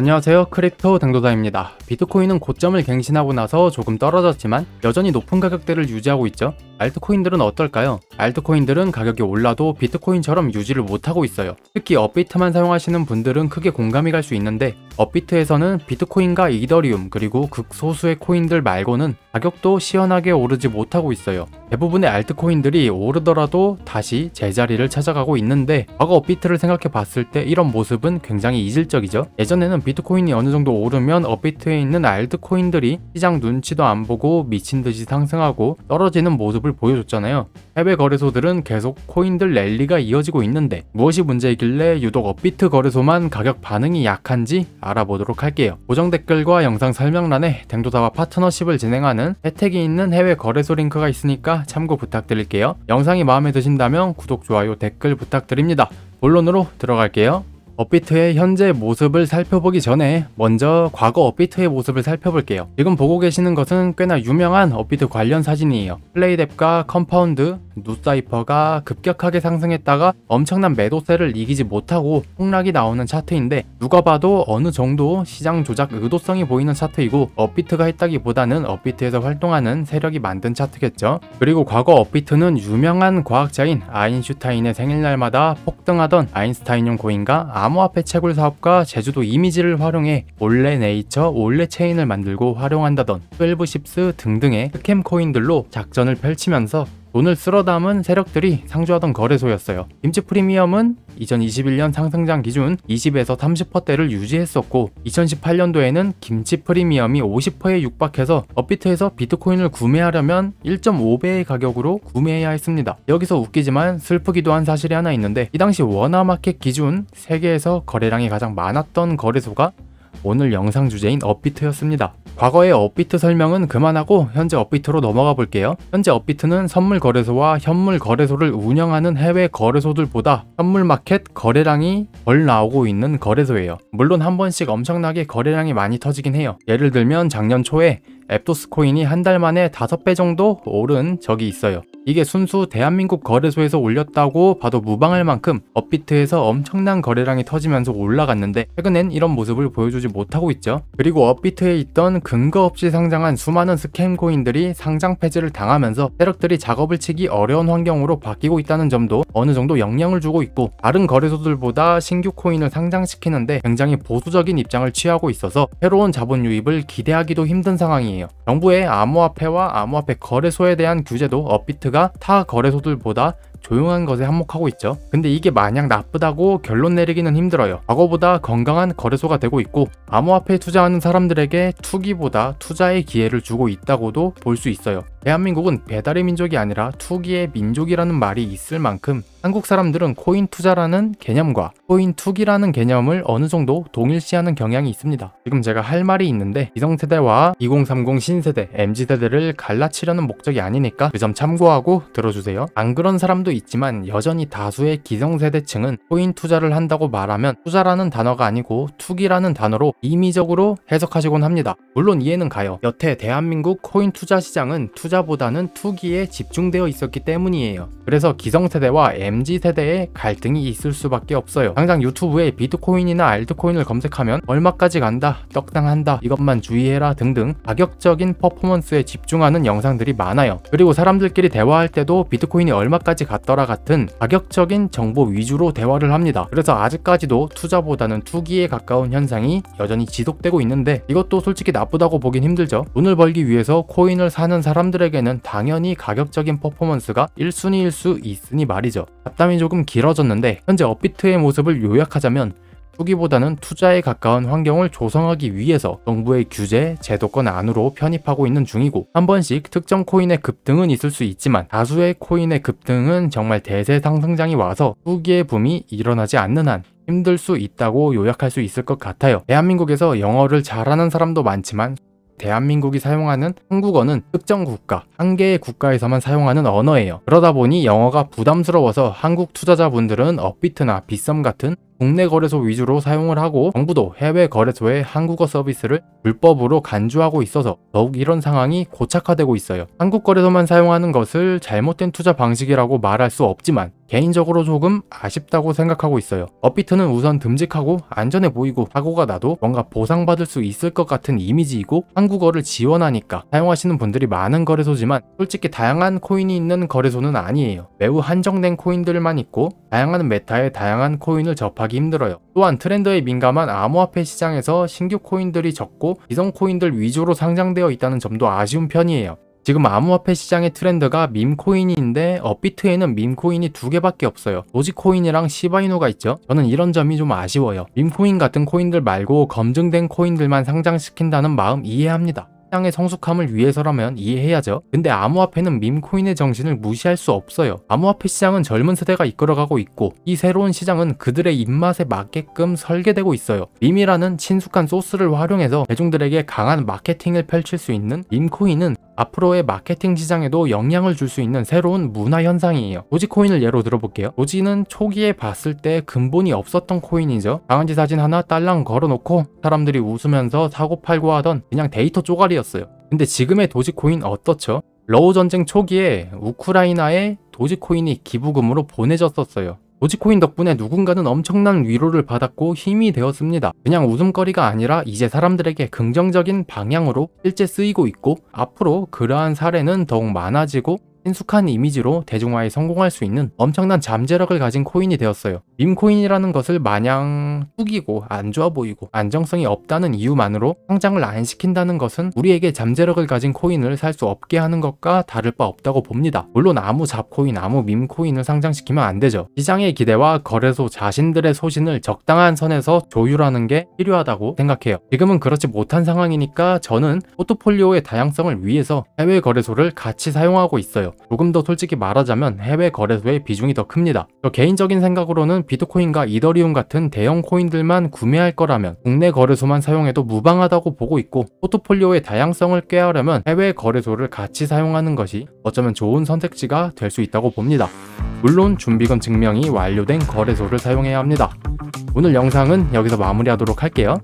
안녕하세요, 크립토 댕도다입니다. 비트코인은 고점을 갱신하고 나서 조금 떨어졌지만 여전히 높은 가격대를 유지하고 있죠. 알트코인들은 어떨까요? 알트코인들은 가격이 올라도 비트코인처럼 유지를 못하고 있어요. 특히 업비트만 사용하시는 분들은 크게 공감이 갈 수 있는데, 업비트에서는 비트코인과 이더리움 그리고 극소수의 코인들 말고는 가격도 시원하게 오르지 못하고 있어요. 대부분의 알트코인들이 오르더라도 다시 제자리를 찾아가고 있는데, 과거 업비트를 생각해 봤을 때 이런 모습은 굉장히 이질적이죠. 예전에는 비트코인이 어느 정도 오르면 업비트에 있는 알트코인들이 시장 눈치도 안 보고 미친듯이 상승하고 떨어지는 모습을 보여줬잖아요. 해외 거래소들은 계속 코인들 랠리가 이어지고 있는데 무엇이 문제이길래 유독 업비트 거래소만 가격 반응이 약한지 알아보도록 할게요. 고정 댓글과 영상 설명란에 댕도다와 파트너십을 진행하는 혜택이 있는 해외 거래소 링크가 있으니까 참고 부탁드릴게요. 영상이 마음에 드신다면 구독, 좋아요, 댓글 부탁드립니다. 본론으로 들어갈게요. 업비트의 현재 모습을 살펴보기 전에 먼저 과거 업비트의 모습을 살펴볼게요. 지금 보고 계시는 것은 꽤나 유명한 업비트 관련 사진이에요. 플레이뎁과 컴파운드, 누사이퍼가 급격하게 상승했다가 엄청난 매도세를 이기지 못하고 폭락이 나오는 차트인데, 누가 봐도 어느 정도 시장 조작 의도성이 보이는 차트이고, 업비트가 했다기보다는 업비트에서 활동하는 세력이 만든 차트겠죠. 그리고 과거 업비트는 유명한 과학자인 아인슈타인의 생일날마다 폭등하던 아인슈타인용 코인과 암호화폐 채굴 사업과 제주도 이미지를 활용해 올레 네이처, 올레 체인을 만들고 활용한다던 12십스 등등의 스캠 코인들로 작전을 펼치면서 돈을 쓸어 담은 세력들이 상주하던 거래소였어요. 김치 프리미엄은 2021년 상승장 기준 20에서 30%대를 유지했었고, 2018년도에는 김치 프리미엄이 50%에 육박해서 업비트에서 비트코인을 구매하려면 1.5배의 가격으로 구매해야 했습니다. 여기서 웃기지만 슬프기도 한 사실이 하나 있는데, 이 당시 워너마켓 기준 세계에서 거래량이 가장 많았던 거래소가 오늘 영상 주제인 업비트였습니다. 과거의 업비트 설명은 그만하고 현재 업비트로 넘어가 볼게요. 현재 업비트는 선물 거래소와 현물 거래소를 운영하는 해외 거래소들보다 현물 마켓 거래량이 덜 나오고 있는 거래소예요. 물론 한 번씩 엄청나게 거래량이 많이 터지긴 해요. 예를 들면 작년 초에 앱토스 코인이 한 달 만에 5배 정도 오른 적이 있어요. 이게 순수 대한민국 거래소에서 올렸다고 봐도 무방할 만큼 업비트에서 엄청난 거래량이 터지면서 올라갔는데, 최근엔 이런 모습을 보여주지 못하고 있죠. 그리고 업비트에 있던 근거 없이 상장한 수많은 스캠 코인들이 상장 폐지를 당하면서 세력들이 작업을 치기 어려운 환경으로 바뀌고 있다는 점도 어느 정도 영향을 주고 있고, 다른 거래소들보다 신규 코인을 상장시키는데 굉장히 보수적인 입장을 취하고 있어서 새로운 자본 유입을 기대하기도 힘든 상황이에요. 정부의 암호화폐와 암호화폐 거래소에 대한 규제도 업비트가 타 거래소들보다 조용한 것에 한몫하고 있죠. 근데 이게 마냥 나쁘다고 결론 내리기는 힘들어요. 과거보다 건강한 거래소가 되고 있고, 암호화폐에 투자하는 사람들에게 투기보다 투자의 기회를 주고 있다고도 볼 수 있어요. 대한민국은 배달의 민족이 아니라 투기의 민족이라는 말이 있을 만큼 한국 사람들은 코인 투자라는 개념과 코인 투기라는 개념을 어느 정도 동일시하는 경향이 있습니다. 지금 제가 할 말이 있는데, 기성세대와 2030 신세대, MZ세대를 갈라치려는 목적이 아니니까 그 점 참고하고 들어주세요. 안 그런 사람도 있지만 여전히 다수의 기성세대층은 코인 투자를 한다고 말하면 투자라는 단어가 아니고 투기라는 단어로 임의적으로 해석하시곤 합니다. 물론 이해는 가요. 여태 대한민국 코인 투자 시장은 투자보다는 투기에 집중되어 있었기 때문이에요. 그래서 기성세대와 MZ세대의 갈등이 있을 수밖에 없어요. 당장 유튜브에 비트코인이나 알트코인을 검색하면 얼마까지 간다, 떡당한다, 이것만 주의해라 등등 가격적인 퍼포먼스에 집중하는 영상들이 많아요. 그리고 사람들끼리 대화할 때도 비트코인이 얼마까지 갔더라 같은 가격적인 정보 위주로 대화를 합니다. 그래서 아직까지도 투자보다는 투기에 가까운 현상이 여전히 지속되고 있는데, 이것도 솔직히 나쁘다고 보긴 힘들죠. 돈을 벌기 위해서 코인을 사는 사람들에게는 당연히 가격적인 퍼포먼스가 1순위일 수 있으니 말이죠. 잡담이 조금 길어졌는데, 현재 업비트의 모습을 요약하자면 투기보다는 투자에 가까운 환경을 조성하기 위해서 정부의 규제, 제도권 안으로 편입하고 있는 중이고, 한 번씩 특정 코인의 급등은 있을 수 있지만 다수의 코인의 급등은 정말 대세 상승장이 와서 투기의 붐이 일어나지 않는 한 힘들 수 있다고 요약할 수 있을 것 같아요. 대한민국에서 영어를 잘하는 사람도 많지만 대한민국이 사용하는 한국어는 특정 국가, 한 개의 국가에서만 사용하는 언어예요. 그러다 보니 영어가 부담스러워서 한국 투자자분들은 업비트나 빗썸 같은 국내 거래소 위주로 사용을 하고 정부도 해외 거래소의 한국어 서비스를 불법으로 간주하고 있어서 더욱 이런 상황이 고착화되고 있어요. 한국 거래소만 사용하는 것을 잘못된 투자 방식이라고 말할 수 없지만 개인적으로 조금 아쉽다고 생각하고 있어요. 업비트는 우선 듬직하고 안전해 보이고 사고가 나도 뭔가 보상받을 수 있을 것 같은 이미지이고 한국어를 지원하니까 사용하시는 분들이 많은 거래소지만 솔직히 다양한 코인이 있는 거래소는 아니에요. 매우 한정된 코인들만 있고 다양한 메타의 다양한 코인을 접하기 힘들어요. 또한 트렌드에 민감한 암호화폐 시장에서 신규 코인들이 적고 기성 코인들 위주로 상장되어 있다는 점도 아쉬운 편이에요. 지금 암호화폐 시장의 트렌드가 밈코인인데 업비트에는 밈코인이 2개밖에 없어요. 도지코인이랑 시바이누가 있죠. 저는 이런 점이 좀 아쉬워요. 밈코인 같은 코인들 말고 검증된 코인들만 상장시킨다는 마음 이해합니다. 시장의 성숙함을 위해서라면 이해해야죠. 근데 암호화폐는 밈코인의 정신을 무시할 수 없어요. 암호화폐 시장은 젊은 세대가 이끌어가고 있고 이 새로운 시장은 그들의 입맛에 맞게끔 설계되고 있어요. 밈이라는 친숙한 소스를 활용해서 대중들에게 강한 마케팅을 펼칠 수 있는 밈코인은 앞으로의 마케팅 시장에도 영향을 줄 수 있는 새로운 문화 현상이에요. 도지코인을 예로 들어볼게요. 도지는 초기에 봤을 때 근본이 없었던 코인이죠. 강아지 사진 하나 딸랑 걸어놓고 사람들이 웃으면서 사고팔고 하던 그냥 데이터 쪼가리였어요. 근데 지금의 도지코인 어떻죠? 러우 전쟁 초기에 우크라이나에 도지코인이 기부금으로 보내졌었어요. 도지코인 덕분에 누군가는 엄청난 위로를 받았고 힘이 되었습니다. 그냥 웃음거리가 아니라 이제 사람들에게 긍정적인 방향으로 실제 쓰이고 있고 앞으로 그러한 사례는 더욱 많아지고 친숙한 이미지로 대중화에 성공할 수 있는 엄청난 잠재력을 가진 코인이 되었어요. 밈코인이라는 것을 마냥 뚝이고 안 좋아 보이고 안정성이 없다는 이유만으로 상장을 안 시킨다는 것은 우리에게 잠재력을 가진 코인을 살 수 없게 하는 것과 다를 바 없다고 봅니다. 물론 아무 잡코인, 아무 밈코인을 상장시키면 안 되죠. 시장의 기대와 거래소 자신들의 소신을 적당한 선에서 조율하는 게 필요하다고 생각해요. 지금은 그렇지 못한 상황이니까 저는 포트폴리오의 다양성을 위해서 해외 거래소를 같이 사용하고 있어요. 조금 더 솔직히 말하자면 해외 거래소의 비중이 더 큽니다. 저 개인적인 생각으로는 비트코인과 이더리움 같은 대형 코인들만 구매할 거라면 국내 거래소만 사용해도 무방하다고 보고 있고 포트폴리오의 다양성을 꾀하려면 해외 거래소를 같이 사용하는 것이 어쩌면 좋은 선택지가 될 수 있다고 봅니다. 물론 준비금 증명이 완료된 거래소를 사용해야 합니다. 오늘 영상은 여기서 마무리하도록 할게요.